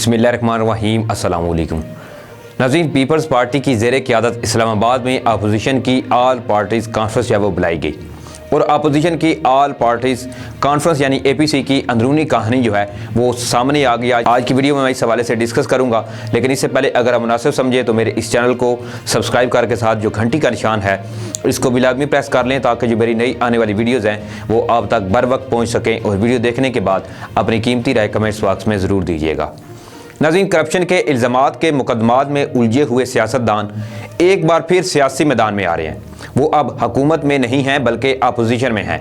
बिस्मिल्लाहिर्रहमानिर्रहीम अस्सलाम वालेकुम। नाज़रीन, पीपल्स पार्टी की ज़ेर क़यादत इस्लामाबाद में अपोजिशन की आल पार्टीज़ कॉन्फ्रेंस जो है वो बुलाई गई और अपोजिशन की आल पार्टीज़ कॉन्फ्रेंस यानी APC की अंदरूनी कहानी जो है वो सामने आ गई। आज की वीडियो में मैं इस हवाले से डिस्कस करूंगा, लेकिन इससे पहले अगर आप मुनासिब समझे तो मेरे इस चैनल को सब्सक्राइब करके साथ जो घंटी का निशान है इसको भी लाजमी प्रेस कर लें ताकि जो मेरी नई आने वाली वीडियोज़ हैं वो आप तक बर वक्त पहुँच सकें। और वीडियो देखने के बाद अपनी कीमती राय कमेंट्स बॉक्स में ज़रूर दीजिएगा। नाज़रीन, करप्शन के इल्ज़ामात के मुकदमात में उलझे हुए सियासतदान एक बार फिर सियासी मैदान में आ रहे हैं। वो अब हुकूमत में नहीं हैं बल्कि अपोजिशन में हैं।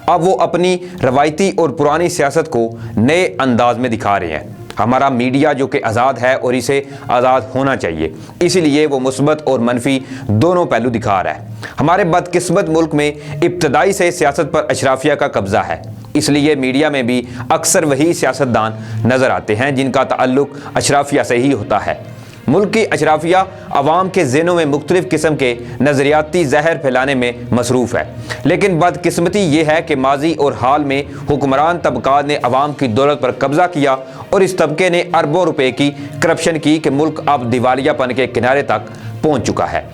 अब वो अपनी रवायती और पुरानी सियासत को नए अंदाज में दिखा रहे हैं। हमारा मीडिया जो कि आज़ाद है और इसे आज़ाद होना चाहिए, इसीलिए वो मुस्बत और मनफी दोनों पहलू दिखा रहा है। हमारे बदकिस्मत मुल्क में इब्तदाई से सियासत पर अशराफिया का कब्ज़ा है, इसलिए मीडिया में भी अक्सर वही सियासतदान नज़र आते हैं जिनका ताल्लुक अशराफिया से ही होता है। मुल्क की अशराफिया अवाम के ज़हनों में मुख्तलिफ़ किस्म के नज़रियाती जहर फैलाने में मसरूफ़ है, लेकिन बदकिस्मती ये है कि माजी और हाल में हुक्मरान तबकात ने अवाम की दौलत पर कब्ज़ा किया और इस तबके ने अरबों रुपए की करप्शन की कि मुल्क अब दिवालियापन के किनारे तक पहुँच चुका है।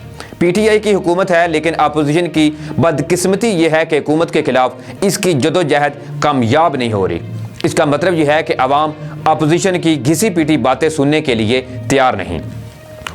PTI की हुकूमत है, लेकिन अपोजिशन की बदकिस्मती ये है कि हुकूमत के खिलाफ इसकी जदोजहद कामयाब नहीं हो रही। इसका मतलब यह है कि अवाम अपोजिशन की घिसी पीटी बातें सुनने के लिए तैयार नहीं।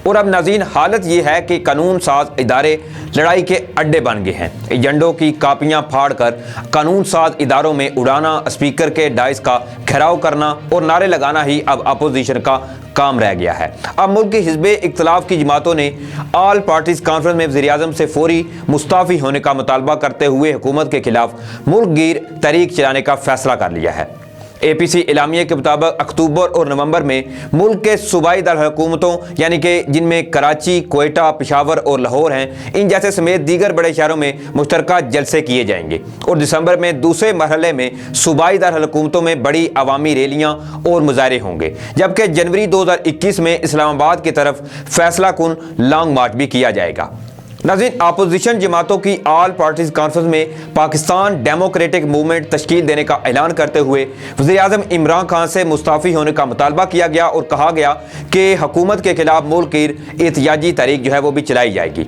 और अब नाज़रीन, हालत ये है कि कानून साज इदारे लड़ाई के अड्डे बन गए हैं। एजेंडों की कापियां फाड़कर कानून साज इदारों में उड़ाना, स्पीकर के डाइस का घेराव करना और नारे लगाना ही अब अपोजिशन का काम रह गया है। अब मुल्क की हिज़्बे इख्तिलाफ की जमातों ने आल पार्टीज कॉन्फ्रेंस में वज़ीर-ए-आज़म से फौरी मुस्ताफ़ी होने का मुतालबा करते हुए हुकूमत के खिलाफ मुल्क गिर तहरीक चलाने का फैसला कर लिया है। APC इलामिया के मुताबिक अक्टूबर और नवंबर में मुल्क के सूबाई दारकूमतों यानी कि जिनमें कराची, कोयटा, पेशावर और लाहौर हैं, इन जैसे समेत दीगर बड़े शहरों में मुश्तरका जलसे किए जाएंगे और दिसंबर में दूसरे मरहले में सूबाई दारकूमतों में बड़ी अवामी रैलियां और मुजाहरे होंगे, जबकि जनवरी 2021 में इस्लामाबाद की तरफ फैसला कुन लॉन्ग मार्च भी किया जाएगा। नाज़रीन, अपोजिशन जमातों की आल पार्टीज कॉन्फ्रेंस में पाकिस्तान डेमोक्रेटिक मूवमेंट तश्कील देने का ऐलान करते हुए वज़ीर-ए-आज़म इमरान खान से मुस्ताफ़ी होने का मुतालबा किया गया और कहा गया कि हुकूमत के खिलाफ मुल्क की एहतिजाजी तहरीक जो है वो भी चलाई जाएगी।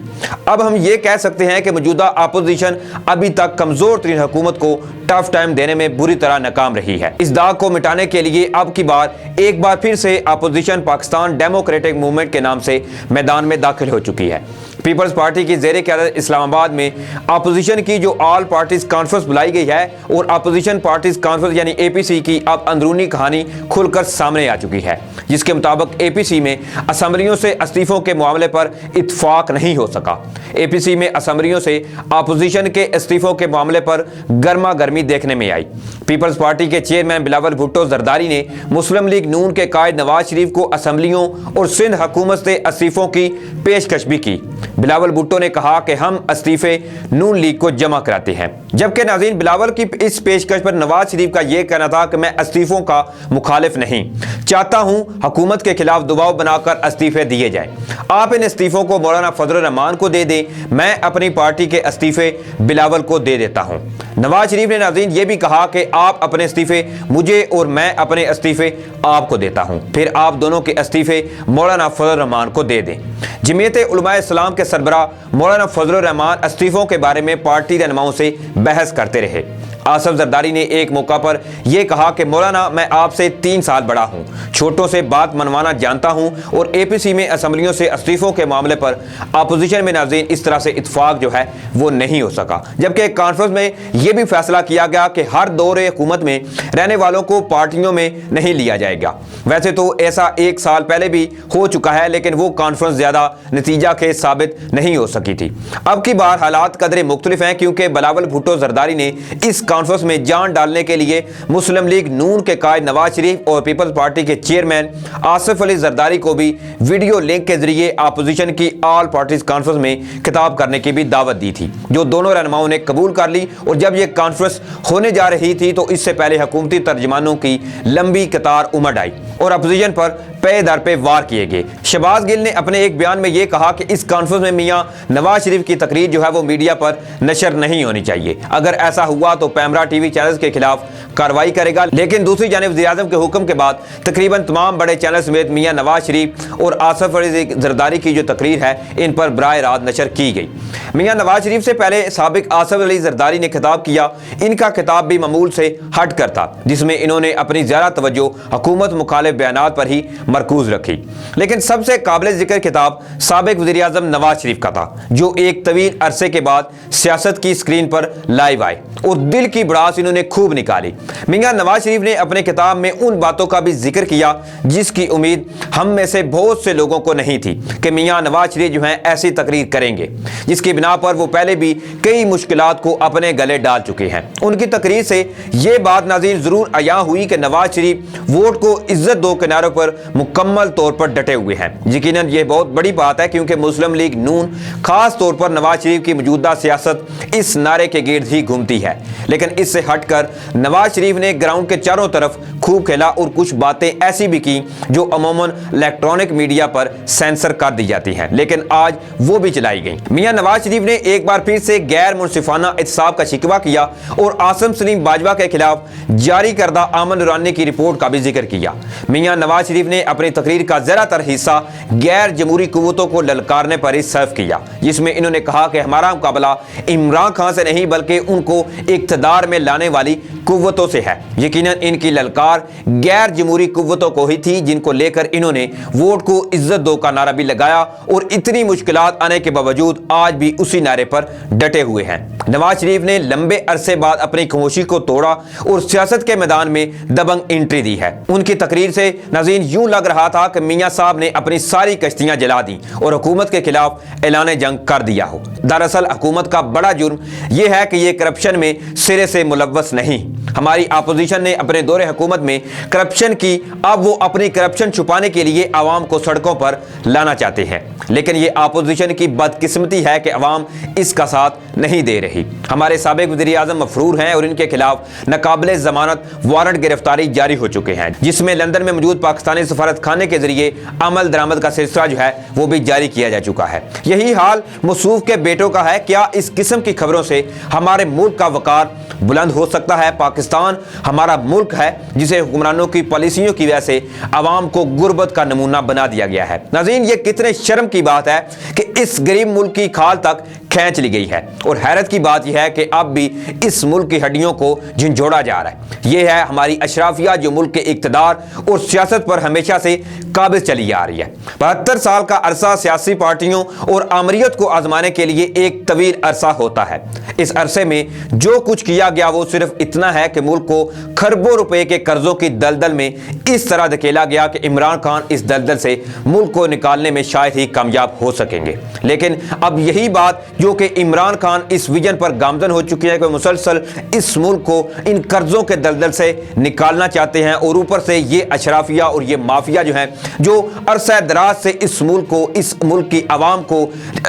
अब हम ये कह सकते हैं कि मौजूदा अपोजिशन अभी तक कमज़ोर तरीन हुकूमत को टफ टाइम देने में बुरी तरह नाकाम रही है। इस दाग को मिटाने के लिए अब की बार एक बार फिर से अपोजिशन पाकिस्तान डेमोक्रेटिक मूवमेंट के नाम से मैदान में दाखिल हो चुकी है। पीपल्स पार्टी की ज़ेर क़यादत इस्लामाबाद में अपोजिशन की जो आल पार्टीज कॉन्फ्रेंस बुलाई गई है और अपोजिशन पार्टीज कॉन्फ्रेंस यानी APC की अब अंदरूनी कहानी खुलकर सामने आ चुकी है, जिसके मुताबिक APC में असम्बलियों से इस्तीफों के मामले पर इत्फाक नहीं हो सका। APC में असम्बलियों से अपोजिशन के इस्तीफों के मामले पर गर्मा गर्मी देखने में आई। पीपल्स पार्टी के चेयरमैन बिलावल भुट्टो जरदारी ने मुस्लिम लीग नून के कायद नवाज शरीफ को असम्बलियों और सिंध हुकूमत से इस्तीफों की पेशकश भी की। बिलावल भुट्टो ने कहा कि हम इस्तीफे नून लीग को जमा कराते हैं, जबकि नाज़रीन बिलावल की इस पेशकश पर नवाज शरीफ का यह कहना था कि मैं इस्तीफों का मुखालिफ नहीं, चाहता हूं हुकूमत के खिलाफ दबाव बनाकर इस्तीफे दिए जाएं। आप इन इस्तीफों को मौलाना फजल रहमान को दे दें, मैं अपनी पार्टी के इस्तीफे बिलावल को दे देता हूं। नवाज शरीफ ने नाज़रीन ये भी कहा कि आप अपने इस्तीफे मुझे और मैं अपने इस्तीफे आपको देता हूं, फिर आप दोनों के इस्तीफे मौलाना फजल रहमान को दे दें। जमीयत उलमाए इस्लाम के सरबरा मौलाना फजल रहमान इस्तीफों के बारे में पार्टी रहनुमाओं से बहस करते रहे। आसफ जरदारी ने एक मौका पर यह कहा कि मौलाना, मैं आपसे 3 साल बड़ा हूं, छोटों से बात मनवाना जानता हूं और APC में असम्बलियों से इस्तीफों के मामले पर अपोजिशन में नाज़रीन इस तरह से इत्फाक जो है वो नहीं हो सका। जबकि कॉन्फ्रेंस में यह भी फैसला किया गया कि हर दौरे हुकूमत में रहने वालों को पार्टियों में नहीं लिया जाएगा। वैसे तो ऐसा 1 साल पहले भी हो चुका है, लेकिन वो कॉन्फ्रेंस ज़्यादा नतीजा के साबित नहीं हो सकी थी। अब की बार हालात कदरे मुख्तलिफ हैं, क्योंकि बिलावल भुट्टो जरदारी ने इस कॉन्फ्रेंस में जान डालने के लिए मुस्लिम लीग नून के कायद नवाज शरीफ और पीपल्स पार्टी के चेयरमैन आसिफ अली जरदारी को भी वीडियो लिंक के जरिए अपोजिशन की आल पार्टीज कॉन्फ्रेंस में खिताब करने की भी दावत दी थी, जो दोनों रहनुमाओं ने कबूल कर ली। और जब यह कॉन्फ्रेंस होने जा रही थी तो इससे पहले हुकूमती तर्जमानों की लंबी कतार उमड़ आई और अपोजिशन पर पे दर पे वार किए गए। शहबाज गिल ने अपने एक बयान में ये कहा कि इस कॉन्फ्रेंस में मियां नवाज शरीफ की तकरीर जो है वो मीडिया पर नशर नहीं होनी चाहिए। अगर ऐसा हुआ तो पैमरा टीवी चैनल्स के खिलाफ कार्रवाई करेगा। लेकिन दूसरी जानिब वज़ीर-ए-आज़म के हुक्म के बाद तकरीबन तमाम बड़े चैनल समेत मियां नवाज शरीफ और आसिफ अली जरदारी की जो तकरीर है इन पर बराह रास्त नशर की गई। मियां नवाज शरीफ से पहले साबिक आसिफ अली जरदारी ने खिताब किया। इनका खिताब भी मामूल से हट कर था, जिसमें इन्होंने अपनी ज़्यादा तवज्जो हुकूमत मुखालिफ बयानात पर ही मरकूज रखी। लेकिन सबसे काबिल ज़िक्र खिताब साबिक वज़ीर-ए-आज़म नवाज शरीफ का था, जो एक तवील अरसे के बाद सियासत की स्क्रीन पर लाइव आए और दिल की भड़ास इन्होंने खूब निकाली। मियां नवाज शरीफ ने अपने किताब में उन बातों का भी जिक्र किया जिसकी उम्मीद हम में से बहुत से लोगों को नहीं थी कि मियां नवाज शरीफ जो हैं ऐसी तकरीर करेंगे, जिसकी बिना पर वो पहले भी कई मुश्किलात को अपने गले डाल चुके हैं। उनकी तकरीर से ये बात नाज़रीन ज़रूर अयां हुई कि नवाज शरीफ वोट को इज्जत दो किनारों पर मुकम्मल तौर पर डटे हुए हैं। यकीनन ये बहुत बड़ी बात है, क्योंकि मुस्लिम लीग नून खास तौर पर नवाज शरीफ की मौजूदा सियासत इस नारे के गिर्द ही घूमती है। लेकिन इससे हटकर नवाज शरीफ ने ग्राउंड के चारों तरफ खूब खेला और कुछ बातें ऐसी भी की जो अमूमन इलेक्ट्रॉनिक मीडिया पर सेंसर कर दी जाती हैं, लेकिन आज वो भी चलाई गई। मियां नवाज शरीफ ने एक बार फिर से गैर मुनसिफाना एहतसाब का शिकवा किया और आसिम सलीम बाजवा के खिलाफ जारी करदा आमन नूरानी की रिपोर्ट का भी जिक्र किया। मियां नवाज शरीफ ने अपनी तकरीर का ज़्यादातर हिस्सा गैर जमहूरी कुव्वतों को ललकारने पर ही सर्व किया, जिसमें इन्होंने कहा कि हमारा मुकाबला इमरान खान से नहीं बल्कि उनको इक़्तिदार में लाने वाली कुव्वतों से है। यकीनन इनकी ललकार गैर जमहूरी कुव्वतों को ही थी, जिनको लेकर इन्होंने वोट को इज्जत दो का नारा भी लगाया और इतनी मुश्किलात आने के बावजूद आज भी उसी नारे पर डटे हुए हैं। नवाज शरीफ ने लंबे अरसे बाद अपनी खामोशी को तोड़ा और सियासत के मैदान में दबंग एंट्री दी है। उनकी तकरीर से नाज़रीन यूं लग रहा था कि मियां साहब ने अपनी सारी कश्तियां जला दी और हुकूमत के खिलाफ ऐलान जंग कर दिया हो। दरअसल हुकूमत का बड़ा जुर्म यह है कि ये करप्शन में सिरे से मुलव्वस नहीं। हमारी अपोजिशन ने अपने दौरे हुकूमत में करप्शन की, अब वो अपनी करप्शन छुपाने के लिए आवाम को सड़कों पर लाना चाहते हैं। लेकिन ये अपोजिशन की बदकिस्मती है कि अवाम इसका साथ नहीं दे रही। हमारे साबिक वज़ीर-ए-आज़म मफरूर हैं और इनके खिलाफ नाकाबिले ज़मानत वारंट गिरफ्तारी जारी हो चुके हैं, जिसमें लंदन में मौजूद पाकिस्तानी सफारत खाने के जरिए अमल दरामद का सिलसिला जो है वो भी जारी किया जा चुका है। यही हाल मसूफ के बेटों का है। क्या इस किस्म की खबरों से हमारे मुल्क का वकार बुलंद हो सकता है? पाकिस्तान हमारा मुल्क है जिसे हुक्मरानों की पॉलिसियों की वजह से आवाम को गुर्बत का नमूना बना दिया गया है। नाज़रीन, ये कितने शर्म की बात है कि इस गरीब मुल्क की खाल तक खींच ली गई है और हैरत की बात यह है कि अब भी इस मुल्क की हड्डियों को झंझोड़ा जा रहा है। यह है हमारी अशराफिया जो मुल्क के इक़्तिदार और सियासत पर हमेशा से काबिज चली आ रही है। 72 साल का अरसा सियासी पार्टियों और आमरीत को आजमाने के लिए एक तवील अरसा होता है। इस अरसे में जो कुछ किया गया वो सिर्फ इतना है कि मुल्क को खरबों रुपए के कर्जों की दलदल में इस तरह धकेला गया कि इमरान खान इस दलदल से मुल्क को निकालने में शायद ही कामयाब हो सकेंगे। लेकिन अब यही बात जो कि इमरान खान इस विजन पर गामजन हो चुकी है कि मुसलसल इस मुल्क को इन कर्जों के दलदल से निकालना चाहते हैं और ऊपर से ये अशराफिया और ये माफिया जो है जो अरसा दराज से इस मुल्क को, इस मुल्क की आवाम को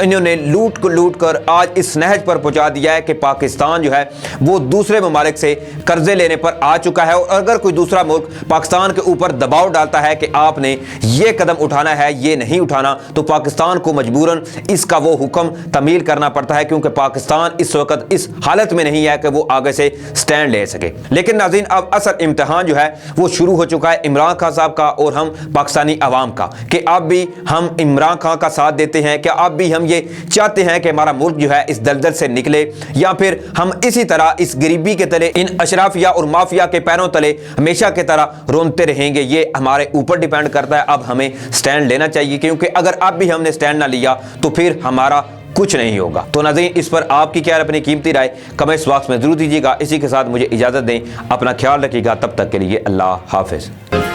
इन्होंने लूट कर आज इस नहज पर पहुंचा दिया है कि पाकिस्तान जो है वो दूसरे ममालिक से कर्जे लेने पर आ चुका है। और अगर कोई दूसरा मुल्क पाकिस्तान के ऊपर दबाव डालता है कि आपने ये कदम उठाना है, ये नहीं उठाना, तो पाकिस्तान को मजबूरन इसका वो हुक्म तमील करना पड़ता है, क्योंकि पाकिस्तान इस वक्त इस हालत में नहीं है कि वो आगे से स्टैंड ले सके। लेकिन नाज़रीन, अब असल इम्तिहान जो है वो शुरू हो चुका है इमरान खान साहब का और हम पाकिस्तानी अवाम का, कि अब भी हम इमरान खान का साथ देते हैं, क्या अब भी हम ये चाहते हैं कि हमारा मुल्क जो है इस दलदल से निकले, या फिर हम इसी तरह इस गरीबी के तले इन अशराफिया और माफिया के पैरों तले हमेशा की तरह रोनते रहेंगे। ये हमारे ऊपर डिपेंड करता है। अब हमें स्टैंड लेना चाहिए, क्योंकि अगर अब भी हमने स्टैंड ना लिया तो फिर हमारा कुछ नहीं होगा। तो नाज़रीन, इस पर आपकी क्या अपनी कीमती राय कमेंट्स बॉक्स में जरूर दीजिएगा। इसी के साथ मुझे इजाज़त दें, अपना ख्याल रखिएगा। तब तक के लिए अल्लाह हाफिज़।